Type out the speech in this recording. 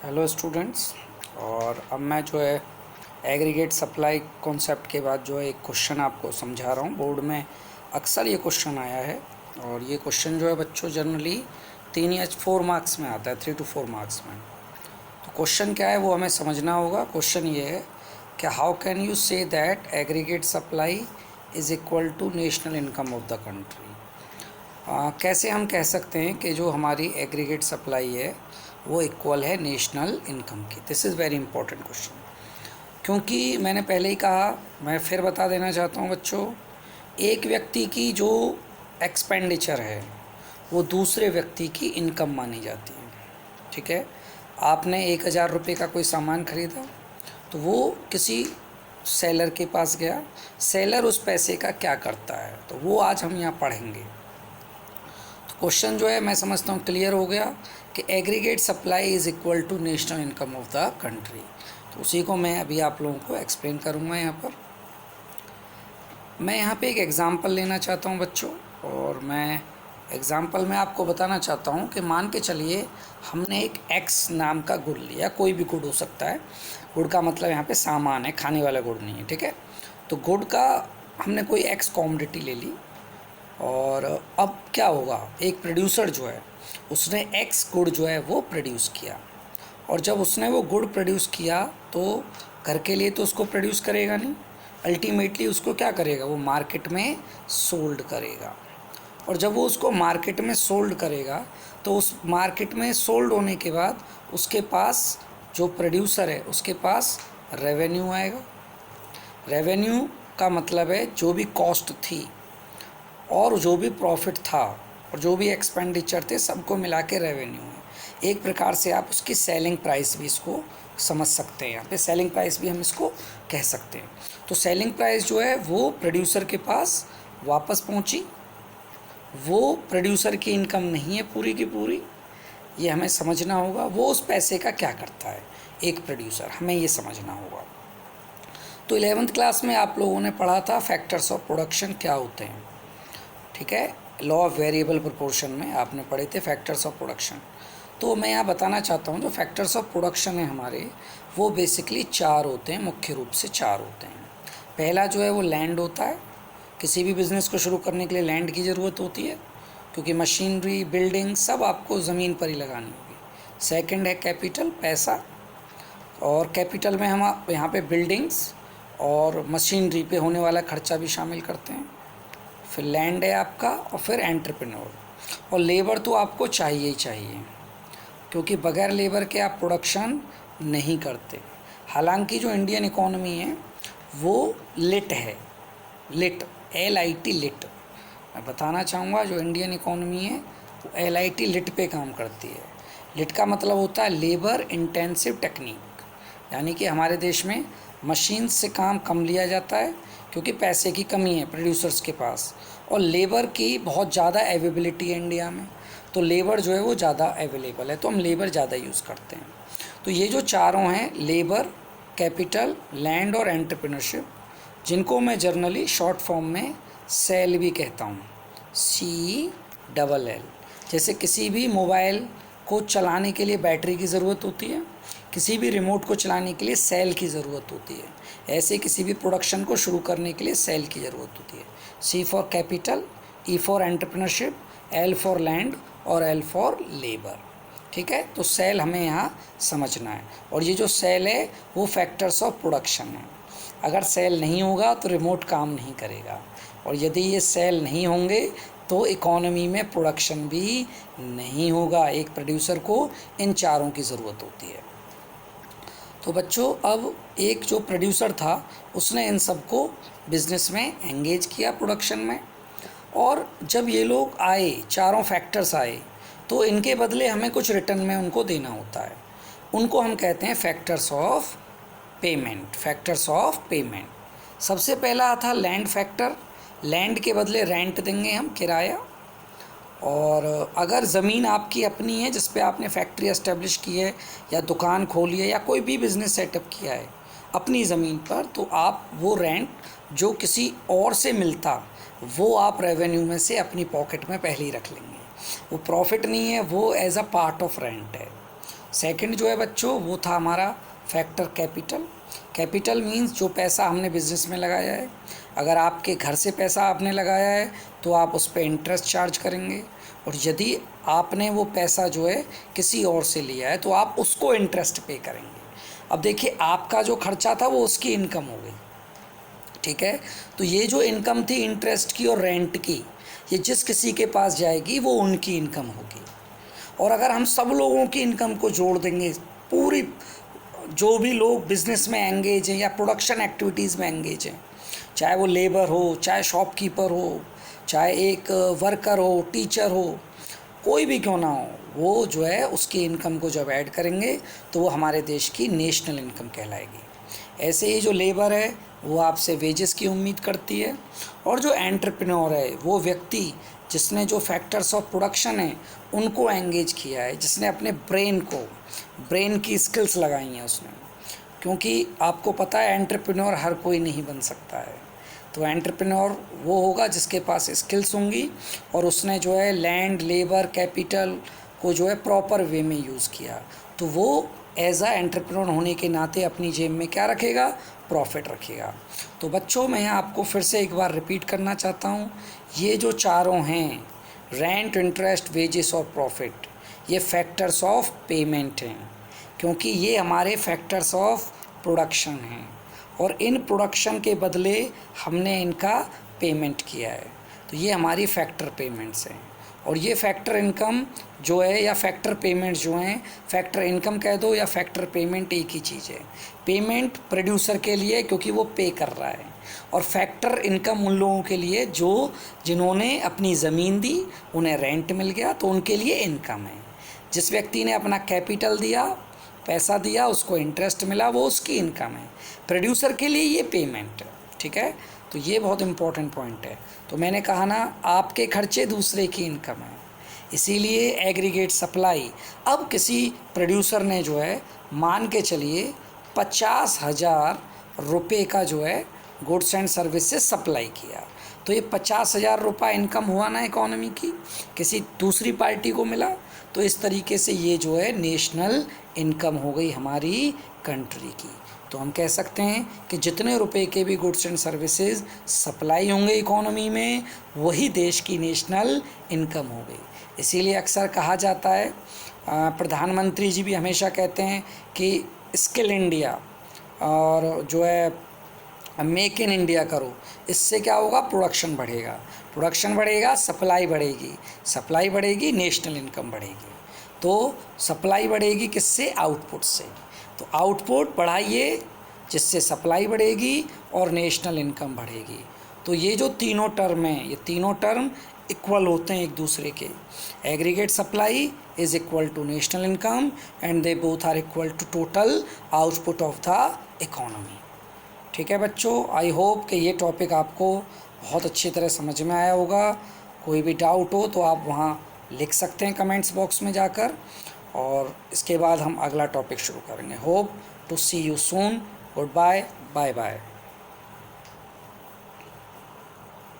Hello students. और अब मैं जो है एग्रीगेट सप्लाई कॉन्सेप्ट के बाद जो है एक क्वेश्चन आपको समझा रहा हूँ। बोर्ड में अक्सर ये क्वेश्चन आया है और ये क्वेश्चन जो है बच्चों जनरली 3 या 4 मार्क्स में आता है, 3 to 4 मार्क्स में। तो क्वेश्चन क्या है वो हमें समझना होगा। क्वेश्चन ये है कि how can you say that aggregate supply is equal to national income of the country. कैसे हम कह सकते हैं कि जो हमारी एग्रीगेट सप्लाई है वो इक्वल है नेशनल इनकम की। This is very important question, क्योंकि मैंने पहले ही कहा, मैं फिर बता देना चाहता हूँ बच्चों, एक व्यक्ति की जो एक्सपेंडिचर है वो दूसरे व्यक्ति की इनकम मानी जाती है। ठीक है, आपने 1,000 रुपये का कोई सामान खरीदा तो वो किसी सेलर के पास गया, सेलर उस पैसे का क्या करता है तो वो आज हम यहाँ पढ़ेंगे। क्वेश्चन जो है मैं समझता हूँ क्लियर हो गया कि aggregate supply is equal to national income of the country. तो उसी को मैं अभी आप लोगों को एक्सप्लेन करूँगा। यहाँ पर मैं यहाँ पे एक एग्ज़ाम्पल लेना चाहता हूँ बच्चों, और मैं एग्ज़ाम्पल में आपको बताना चाहता हूँ कि मान के चलिए हमने एक एक्स नाम का गुड़ लिया, कोई भी गुड़ हो सकता है। गुड़ का मतलब यहाँ पे सामान है, खाने वाला गुड़ नहीं है। ठीक है, तो गुड़ का हमने कोई एक्स कॉमोडिटी ले ली, और अब क्या होगा, एक प्रोड्यूसर जो है उसने एक्स गुड़ जो है वो प्रोड्यूस किया, और जब उसने वो गुड़ प्रोड्यूस किया तो घर के लिए तो उसको प्रोड्यूस करेगा नहीं, अल्टीमेटली उसको क्या करेगा, वो मार्केट में सोल्ड करेगा। और जब वो उसको मार्केट में सोल्ड करेगा तो उस मार्केट में सोल्ड होने के बाद उसके पास जो प्रोड्यूसर है उसके पास रेवेन्यू आएगा। रेवेन्यू का मतलब है जो भी कॉस्ट थी और जो भी प्रॉफिट था और जो भी एक्सपेंडिचर थे सबको मिला के रेवेन्यू है। एक प्रकार से आप उसकी सेलिंग प्राइस भी इसको समझ सकते हैं, यहाँ पे सेलिंग प्राइस भी हम इसको कह सकते हैं। तो सेलिंग प्राइस जो है वो प्रोड्यूसर के पास वापस पहुँची, वो प्रोड्यूसर की इनकम नहीं है पूरी की पूरी, ये हमें समझना होगा। वो उस पैसे का क्या करता है एक प्रोड्यूसर, हमें ये समझना होगा। तो 11th क्लास में आप लोगों ने पढ़ा था फैक्टर्स ऑफ प्रोडक्शन क्या होते हैं। ठीक है, लॉ ऑफ वेरिएबल प्रोपोर्शन में आपने पढ़े थे फैक्टर्स ऑफ प्रोडक्शन। तो मैं यहाँ बताना चाहता हूँ जो फैक्टर्स ऑफ प्रोडक्शन है हमारे, वो बेसिकली 4 होते हैं, मुख्य रूप से 4 होते हैं। पहला जो है वो लैंड होता है। किसी भी बिज़नेस को शुरू करने के लिए लैंड की ज़रूरत होती है, क्योंकि मशीनरी बिल्डिंग सब आपको ज़मीन पर ही लगानी होगी। सेकंड है कैपिटल, पैसा, और कैपिटल में हम यहाँ पे बिल्डिंग्स और मशीनरी पे होने वाला खर्चा भी शामिल करते हैं। फिर लैंड है आपका, और फिर एंटरप्रेन्योर। और लेबर तो आपको चाहिए ही चाहिए, क्योंकि बगैर लेबर के आप प्रोडक्शन नहीं करते। हालांकि जो इंडियन इकोनॉमी है वो लिट है, लिट, LIT लिट। मैं बताना चाहूँगा जो इंडियन इकोनॉमी है वो LIT लिट पे काम करती है। लिट का मतलब होता है लेबर इंटेंसिव टेक्निक, यानी कि हमारे देश में मशीन से काम कम लिया जाता है क्योंकि पैसे की कमी है प्रोड्यूसर्स के पास, और लेबर की बहुत ज़्यादा अवेलेबिलिटी है इंडिया में। तो लेबर जो है वो ज़्यादा अवेलेबल है, तो हम लेबर ज़्यादा यूज़ करते हैं। तो ये जो चारों हैं, लेबर, कैपिटल, लैंड और एंटरप्रेन्योरशिप, जिनको मैं जर्नली शॉर्ट फॉर्म में सेल भी कहता हूँ, CELL। जैसे किसी भी मोबाइल को चलाने के लिए बैटरी की ज़रूरत होती है, किसी भी रिमोट को चलाने के लिए सेल की ज़रूरत होती है, ऐसे किसी भी प्रोडक्शन को शुरू करने के लिए सेल की ज़रूरत होती है। C for capital, E for entrepreneurship, L for land और L फॉर लेबर। ठीक है, तो सेल हमें यहाँ समझना है। और ये जो सेल है वो फैक्टर्स ऑफ प्रोडक्शन है। अगर सेल नहीं होगा तो रिमोट काम नहीं करेगा, और यदि ये सेल नहीं होंगे तो इकोनॉमी में प्रोडक्शन भी नहीं होगा। एक प्रोड्यूसर को इन चारों की ज़रूरत होती है। तो बच्चों अब एक जो प्रोड्यूसर था उसने इन सबको बिज़नेस में एंगेज किया प्रोडक्शन में, और जब ये लोग आए, चारों फैक्टर्स आए, तो इनके बदले हमें कुछ रिटर्न में उनको देना होता है। उनको हम कहते हैं factors of payment. Factors of payment सबसे पहला था लैंड फैक्टर। लैंड के बदले रेंट देंगे हम, किराया। और अगर ज़मीन आपकी अपनी है जिस पे आपने फैक्ट्री एस्टेब्लिश की है या दुकान खोली है या कोई भी बिज़नेस सेटअप किया है अपनी ज़मीन पर, तो आप वो रेंट जो किसी और से मिलता वो आप रेवेन्यू में से अपनी पॉकेट में पहले ही रख लेंगे। वो प्रॉफिट नहीं है, वो as a part of rent है। सेकंड जो है बच्चों वो था हमारा फैक्टर कैपिटल। कैपिटल मीन्स जो पैसा हमने बिजनेस में लगाया है। अगर आपके घर से पैसा आपने लगाया है तो आप उस पर इंटरेस्ट चार्ज करेंगे, और यदि आपने वो पैसा जो है किसी और से लिया है तो आप उसको इंटरेस्ट पे करेंगे। अब देखिए आपका जो खर्चा था वो उसकी इनकम हो गई, ठीक है। तो ये जो इनकम थी इंटरेस्ट की और रेंट की, ये जिस किसी के पास जाएगी वो उनकी इनकम होगी। और अगर हम सब लोगों की इनकम को जोड़ देंगे, पूरी जो भी लोग बिज़नेस में एंगेज हैं या प्रोडक्शन एक्टिविटीज़ में एंगेज हैं, चाहे वो लेबर हो, चाहे शॉपकीपर हो, चाहे एक वर्कर हो, टीचर हो, कोई भी क्यों ना हो, वो जो है उसकी इनकम को जब ऐड करेंगे तो वो हमारे देश की नेशनल इनकम कहलाएगी। ऐसे ही जो लेबर है वो आपसे वेजेस की उम्मीद करती है, और जो एंटरप्रेन्योर है वो व्यक्ति जिसने जो फैक्टर्स ऑफ प्रोडक्शन है उनको एंगेज किया है, जिसने अपने ब्रेन की स्किल्स लगाई हैं उसने। क्योंकि आपको पता है एंटरप्रेन्योर हर कोई नहीं बन सकता है, तो एंटरप्रेन्योर वो होगा जिसके पास स्किल्स होंगी और उसने जो है लैंड, लेबर, कैपिटल को जो है प्रॉपर वे में यूज़ किया, तो वो एज आ एंटरप्रेन्योर होने के नाते अपनी जेब में क्या रखेगा, प्रॉफिट रखेगा। तो बच्चों मैं आपको फिर से एक बार रिपीट करना चाहता हूँ, ये जो चारों हैं रेंट, इंटरेस्ट, वेजेस और प्रॉफिट, ये फैक्टर्स ऑफ पेमेंट हैं, क्योंकि ये हमारे फैक्टर्स ऑफ प्रोडक्शन हैं और इन प्रोडक्शन के बदले हमने इनका पेमेंट किया है। तो ये हमारी फैक्टर पेमेंट्स हैं। और ये फैक्टर इनकम जो है या फैक्टर पेमेंट जो हैं, फैक्टर इनकम कह दो या फैक्टर पेमेंट एक ही चीज़ है। पेमेंट प्रोड्यूसर के लिए क्योंकि वो पे कर रहा है, और फैक्टर इनकम उन लोगों के लिए जिन्होंने अपनी ज़मीन दी, उन्हें रेंट मिल गया तो उनके लिए इनकम है। जिस व्यक्ति ने अपना कैपिटल दिया, पैसा दिया, उसको इंटरेस्ट मिला, वो उसकी इनकम है। प्रोड्यूसर के लिए ये पेमेंट है, ठीक है। तो ये बहुत इंपॉर्टेंट पॉइंट है। तो मैंने कहा ना, आपके खर्चे दूसरे की इनकम है, इसीलिए एग्रीगेट सप्लाई। अब किसी प्रोड्यूसर ने जो है मान के चलिए 50,000 रुपये का जो है गुड्स एंड सर्विसेज सप्लाई किया, तो ये 50,000 रुपये इनकम हुआ ना इकोनॉमी की, किसी दूसरी पार्टी को मिला, तो इस तरीके से ये जो है नेशनल इनकम हो गई हमारी कंट्री की। तो हम कह सकते हैं कि जितने रुपए के भी गुड्स एंड सर्विसेज सप्लाई होंगे इकोनॉमी में, वही देश की नेशनल इनकम हो गई। इसीलिए अक्सर कहा जाता है, प्रधानमंत्री जी भी हमेशा कहते हैं कि स्किल इंडिया और जो है मेक इन इंडिया करो, इससे क्या होगा, प्रोडक्शन बढ़ेगा, प्रोडक्शन बढ़ेगा, सप्लाई बढ़ेगी, सप्लाई बढ़ेगी, नेशनल इनकम बढ़ेगी। तो सप्लाई बढ़ेगी किससे, आउटपुट से। तो आउटपुट बढ़ाइए जिससे सप्लाई बढ़ेगी और नेशनल इनकम बढ़ेगी। तो ये जो तीनों टर्म हैं, ये तीनों टर्म इक्वल होते हैं एक दूसरे के। Aggregate supply is equal to national income and they both are equal to total output of the economy. ठीक है बच्चों, आई होप कि ये टॉपिक आपको बहुत अच्छी तरह समझ में आया होगा। कोई भी डाउट हो तो आप वहाँ लिख सकते हैं कमेंट्स बॉक्स में जाकर, और इसके बाद हम अगला टॉपिक शुरू करेंगे। Hope to see you soon. Good bye, bye bye.